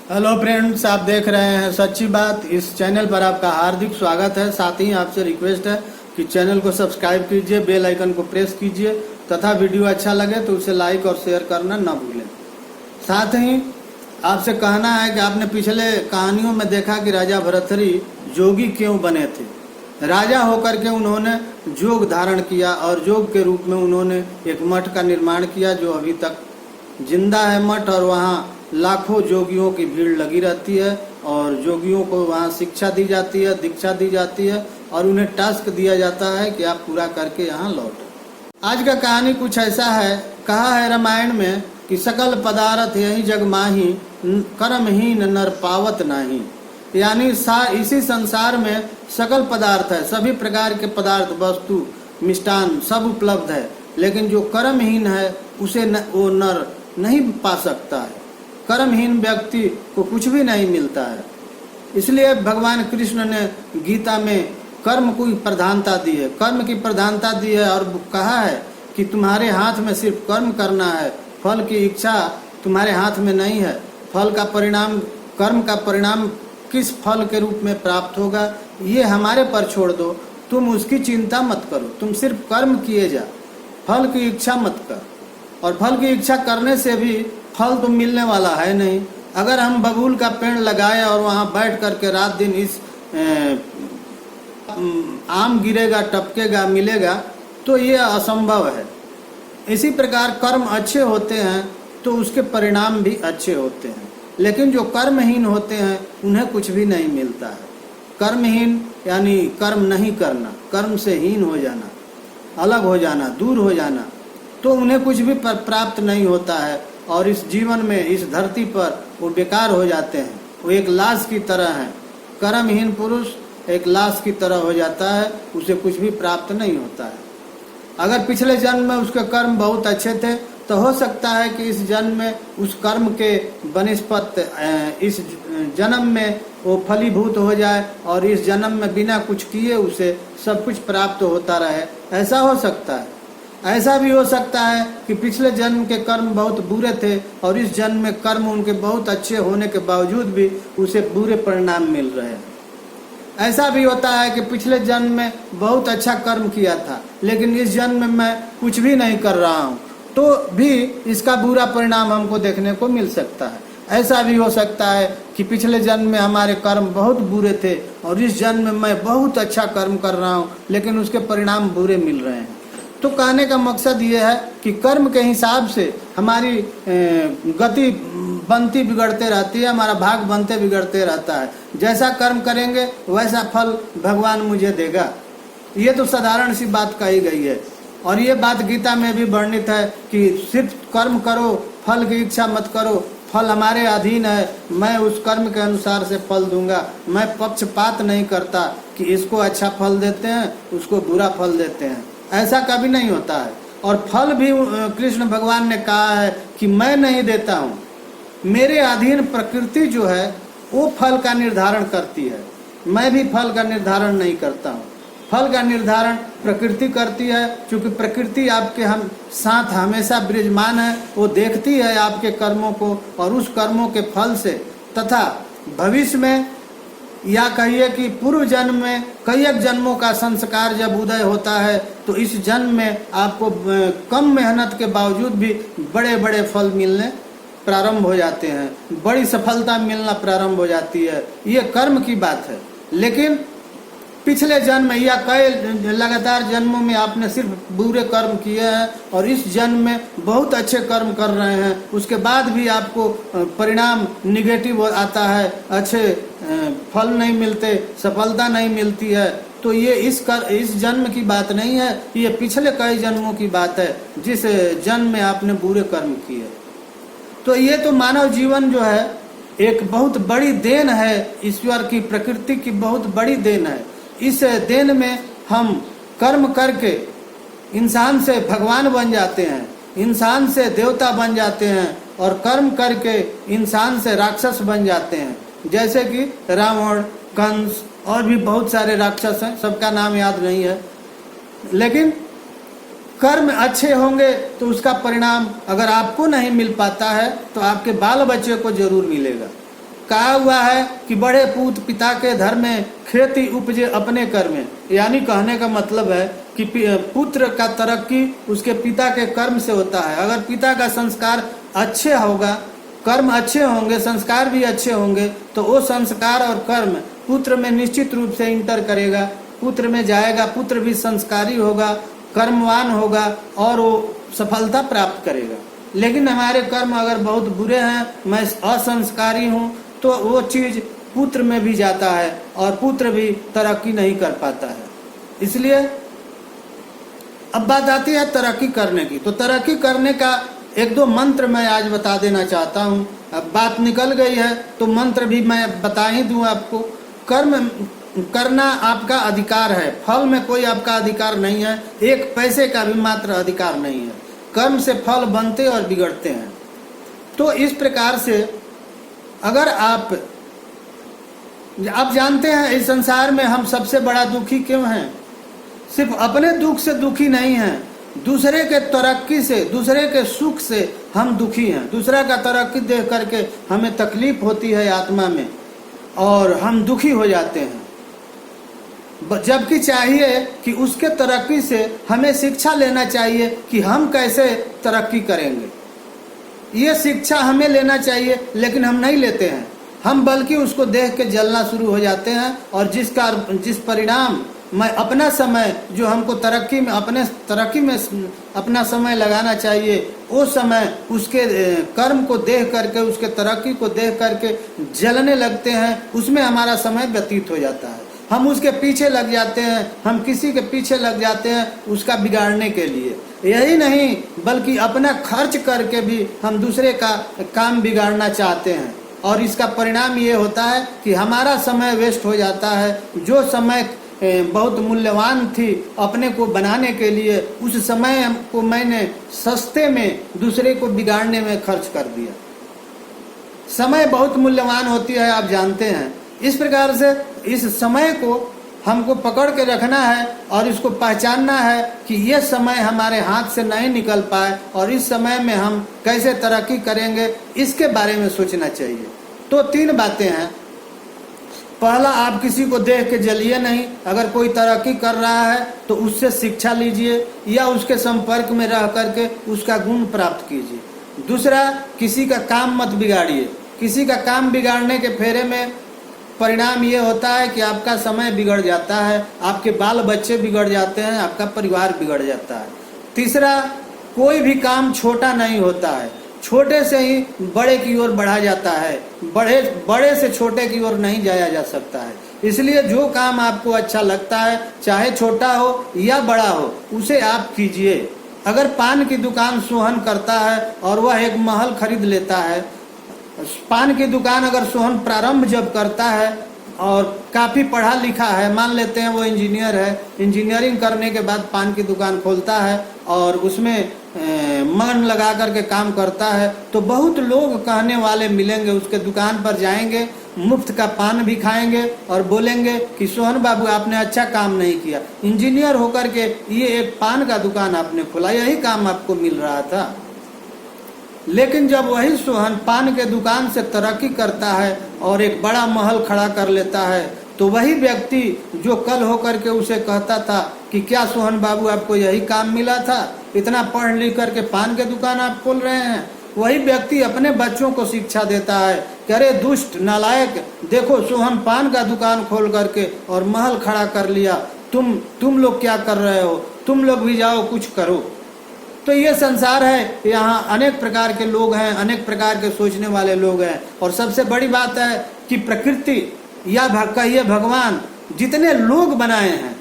Hello friends, आप देख रहे हैं सच्ची बात। इस चैनल पर आपका हार्दिक स्वागत है। साथ ही आपसे रिक्वेस्ट है कि चैनल को सब्सक्राइब कीजिए, बेल आइकन को प्रेस कीजिए तथा वीडियो अच्छा लगे तो उसे लाइक और शेयर करना न भूलें। साथ ही आपसे कहना है कि आपने पिछले कहानियों में देखा कि राजा भर्तृहरि जोगी क्यों बने थे। राजा होकर के उन्होंने जोग धारण किया और जोग के रूप में उन्होंने एक मठ का निर्माण किया जो अभी तक जिंदा है मठ, और वहाँ लाखों जोगियों की भीड़ लगी रहती है और जोगियों को वहाँ शिक्षा दी जाती है, दीक्षा दी जाती है और उन्हें टास्क दिया जाता है कि आप पूरा करके यहाँ लौटो। आज का कहानी कुछ ऐसा है। कहा है रामायण में कि सकल पदार्थ यही जग माही, कर्महीन नर पावत नाही। यानी इसी संसार में सकल पदार्थ है, सभी प्रकार के पदार्थ, वस्तु, मिष्टान सब उपलब्ध है, लेकिन जो कर्महीन है उसे वो नर नहीं पा सकता है। कर्महीन व्यक्ति को कुछ भी नहीं मिलता है। इसलिए भगवान कृष्ण ने गीता में कर्म को प्रधानता दी है, कर्म की प्रधानता दी है और कहा है कि तुम्हारे हाथ में सिर्फ कर्म करना है, फल की इच्छा तुम्हारे हाथ में नहीं है। फल का परिणाम, कर्म का परिणाम किस फल के रूप में प्राप्त होगा ये हमारे पर छोड़ दो, तुम उसकी चिंता मत करो, तुम सिर्फ कर्म किए जा, फल की इच्छा मत कर। और फल की इच्छा करने से भी फल तो मिलने वाला है नहीं। अगर हम बबूल का पेड़ लगाए और वहाँ बैठ करके रात दिन इस आम गिरेगा, टपकेगा, मिलेगा, तो ये असंभव है। इसी प्रकार कर्म अच्छे होते हैं तो उसके परिणाम भी अच्छे होते हैं, लेकिन जो कर्महीन होते हैं उन्हें कुछ भी नहीं मिलता है। कर्महीन यानी कर्म नहीं करना, कर्म से हीन हो जाना, अलग हो जाना, दूर हो जाना, तो उन्हें कुछ भी प्राप्त नहीं होता है और इस जीवन में, इस धरती पर वो बेकार हो जाते हैं। वो एक लाश की तरह है। कर्महीन पुरुष एक लाश की तरह हो जाता है, उसे कुछ भी प्राप्त नहीं होता है। अगर पिछले जन्म में उसके कर्म बहुत अच्छे थे तो हो सकता है कि इस जन्म में उस कर्म के बनिस्पत इस जन्म में वो फलीभूत हो जाए और इस जन्म में बिना कुछ किए उसे सब कुछ प्राप्त होता रहे। ऐसा हो सकता है। ऐसा भी हो सकता है कि पिछले जन्म के कर्म बहुत बुरे थे और इस जन्म में कर्म उनके बहुत अच्छे होने के बावजूद भी उसे बुरे परिणाम मिल रहे हैं। ऐसा भी होता है कि पिछले जन्म में बहुत अच्छा कर्म किया था, लेकिन इस जन्म में मैं कुछ भी नहीं कर रहा हूँ, तो भी इसका बुरा परिणाम हमको देखने को मिल सकता है। ऐसा भी हो सकता है कि पिछले जन्म में हमारे कर्म बहुत बुरे थे और इस जन्म में मैं बहुत अच्छा कर्म कर रहा हूँ, लेकिन उसके परिणाम बुरे मिल रहे हैं। तो कहने का मकसद ये है कि कर्म के हिसाब से हमारी गति बनती बिगड़ते रहती है, हमारा भाग बनते बिगड़ते रहता है। जैसा कर्म करेंगे वैसा फल भगवान मुझे देगा। ये तो साधारण सी बात कही गई है और ये बात गीता में भी वर्णित है कि सिर्फ कर्म करो, फल की इच्छा मत करो, फल हमारे अधीन है, मैं उस कर्म के अनुसार से फल दूंगा। मैं पक्षपात नहीं करता कि इसको अच्छा फल देते हैं, उसको बुरा फल देते हैं, ऐसा कभी नहीं होता है। और फल भी कृष्ण भगवान ने कहा है कि मैं नहीं देता हूँ, मेरे अधीन प्रकृति जो है वो फल का निर्धारण करती है, मैं भी फल का निर्धारण नहीं करता हूँ। फल का निर्धारण प्रकृति करती है, क्योंकि प्रकृति आपके हम साथ हमेशा विराजमान है, वो देखती है आपके कर्मों को और उस कर्मों के फल से तथा भविष्य में या कहिए कि पूर्व जन्म में कई एक जन्मों का संस्कार जब उदय होता है तो इस जन्म में आपको कम मेहनत के बावजूद भी बड़े बड़े फल मिलने प्रारंभ हो जाते हैं, बड़ी सफलता मिलना प्रारंभ हो जाती है। ये कर्म की बात है। लेकिन पिछले जन्म या कई लगातार जन्मों में आपने सिर्फ बुरे कर्म किए हैं और इस जन्म में बहुत अच्छे कर्म कर रहे हैं, उसके बाद भी आपको परिणाम निगेटिव आता है, अच्छे फल नहीं मिलते, सफलता नहीं मिलती है, तो ये इस जन्म की बात नहीं है, ये पिछले कई जन्मों की बात है जिस जन्म में आपने बुरे कर्म किए। तो ये तो मानव जीवन जो है एक बहुत बड़ी देन है, ईश्वर की, प्रकृति की बहुत बड़ी देन है। इस देन में हम कर्म करके इंसान से भगवान बन जाते हैं, इंसान से देवता बन जाते हैं और कर्म करके इंसान से राक्षस बन जाते हैं। जैसे कि रावण, कंस और भी बहुत सारे राक्षस हैं, सबका नाम याद नहीं है। लेकिन कर्म अच्छे होंगे तो उसका परिणाम अगर आपको नहीं मिल पाता है तो आपके बाल बच्चे को जरूर मिलेगा। कहा हुआ है कि बड़े पूत पिता के धर्म में, खेती उपजे अपने कर में। यानी कहने का मतलब है कि पुत्र का तरक्की उसके पिता के कर्म से होता है। अगर पिता का संस्कार अच्छे होगा, कर्म अच्छे होंगे, संस्कार भी अच्छे होंगे, तो वो संस्कार और कर्म पुत्र में निश्चित रूप से इंटर करेगा, पुत्र में जाएगा, पुत्र भी संस्कारी होगा, कर्मवान होगा और वो सफलता प्राप्त करेगा। लेकिन हमारे कर्म अगर बहुत बुरे हैं, मैं असंस्कारी हूँ, तो वो चीज पुत्र में भी जाता है और पुत्र भी तरक्की नहीं कर पाता है। इसलिए अब बात आती है तरक्की करने की। तो तरक्की करने का एक दो मंत्र मैं आज बता देना चाहता हूँ। अब बात निकल गई है तो मंत्र भी मैं बता ही दूँ आपको। कर्म करना आपका अधिकार है, फल में कोई आपका अधिकार नहीं है, एक पैसे का भी मात्र अधिकार नहीं है। कर्म से फल बनते और बिगड़ते हैं। तो इस प्रकार से अगर आप जानते हैं इस संसार में हम सबसे बड़ा दुखी क्यों हैं? सिर्फ अपने दुख से दुखी नहीं हैं, दूसरे के तरक्की से, दूसरे के सुख से हम दुखी हैं। दूसरा का तरक्की देख करके हमें तकलीफ होती है आत्मा में और हम दुखी हो जाते हैं, जबकि चाहिए कि उसके तरक्की से हमें शिक्षा लेना चाहिए कि हम कैसे तरक्की करेंगे। ये शिक्षा हमें लेना चाहिए, लेकिन हम नहीं लेते हैं। हम बल्कि उसको देख के जलना शुरू हो जाते हैं और जिस परिणाम मैं अपना समय जो हमको तरक्की में, अपने तरक्की में अपना समय लगाना चाहिए, वो समय उसके कर्म को देख करके, उसके तरक्की को देख करके जलने लगते हैं, उसमें हमारा समय व्यतीत हो जाता है। हम उसके पीछे लग जाते हैं, हम किसी के पीछे लग जाते हैं उसका बिगाड़ने के लिए। यही नहीं बल्कि अपना खर्च करके भी हम दूसरे का काम बिगाड़ना चाहते हैं और इसका परिणाम ये होता है कि हमारा समय वेस्ट हो जाता है। जो समय बहुत मूल्यवान थी अपने को बनाने के लिए, उस समय को मैंने सस्ते में दूसरे को बिगाड़ने में खर्च कर दिया। समय बहुत मूल्यवान होती है, आप जानते हैं। इस प्रकार से इस समय को हमको पकड़ के रखना है और इसको पहचानना है कि ये समय हमारे हाथ से नहीं निकल पाए और इस समय में हम कैसे तरक्की करेंगे, इसके बारे में सोचना चाहिए। तो 3 बातें हैं। पहला, आप किसी को देख के जलिए नहीं। अगर कोई तरक्की कर रहा है तो उससे शिक्षा लीजिए या उसके संपर्क में रह करके उसका गुण प्राप्त कीजिए। दूसरा, किसी का काम मत बिगाड़िए। किसी का काम बिगाड़ने के फेरे में परिणाम ये होता है कि आपका समय बिगड़ जाता है, आपके बाल बच्चे बिगड़ जाते हैं, आपका परिवार बिगड़ जाता है। तीसरा, कोई भी काम छोटा नहीं होता है, छोटे से ही बड़े की ओर बढ़ा जाता है, बड़े से छोटे की ओर नहीं जाया जा सकता है। इसलिए जो काम आपको अच्छा लगता है, चाहे छोटा हो या बड़ा हो, उसे आप कीजिए। अगर पान की दुकान सोहन करता है और वह एक महल खरीद लेता है, पान की दुकान अगर सोहन प्रारंभ जब करता है और काफ़ी पढ़ा लिखा है, मान लेते हैं वो इंजीनियर है, इंजीनियरिंग करने के बाद पान की दुकान खोलता है और उसमें मन लगा करके काम करता है, तो बहुत लोग कहने वाले मिलेंगे, उसके दुकान पर जाएंगे, मुफ्त का पान भी खाएंगे और बोलेंगे कि सोहन बाबू आपने अच्छा काम नहीं किया, इंजीनियर होकर के ये एक पान का दुकान आपने खोला, यही काम आपको मिल रहा था। लेकिन जब वही सोहन पान के दुकान से तरक्की करता है और एक बड़ा महल खड़ा कर लेता है, तो वही व्यक्ति जो कल होकर के उसे कहता था कि क्या सोहन बाबू आपको यही काम मिला था, इतना पढ़ लिख करके पान के दुकान आप खोल रहे हैं, वही व्यक्ति अपने बच्चों को शिक्षा देता है कि अरे दुष्ट नालायक, देखो सोहन पान का दुकान खोल करके और महल खड़ा कर लिया, तुम लोग क्या कर रहे हो, तुम लोग भी जाओ कुछ करो। तो ये संसार है, यहाँ अनेक प्रकार के लोग हैं, अनेक प्रकार के सोचने वाले लोग हैं। और सबसे बड़ी बात है कि प्रकृति या कहिए भगवान जितने लोग बनाए हैं,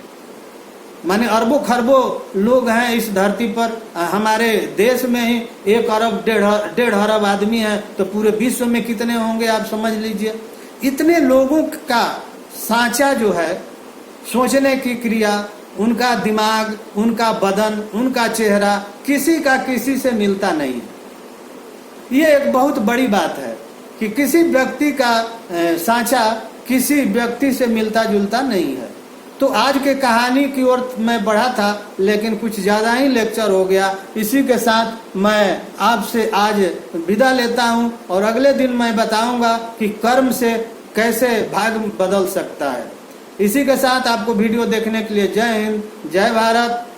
माने अरबों खरबों लोग हैं इस धरती पर। हमारे देश में ही 1 अरब 1.5 अरब आदमी है, तो पूरे विश्व में कितने होंगे आप समझ लीजिए। इतने लोगों का सांचा जो है, सोचने की क्रिया, उनका दिमाग, उनका बदन, उनका चेहरा किसी का किसी से मिलता नहीं है। ये एक बहुत बड़ी बात है कि किसी व्यक्ति का सांचा किसी व्यक्ति से मिलता जुलता नहीं है। तो आज के कहानी की ओर मैं बढ़ा था, लेकिन कुछ ज़्यादा ही लेक्चर हो गया। इसी के साथ मैं आपसे आज विदा लेता हूं और अगले दिन मैं बताऊंगा कि कर्म से कैसे भाग्य बदल सकता है। इसी के साथ आपको वीडियो देखने के लिए जय हिंद, जय भारत।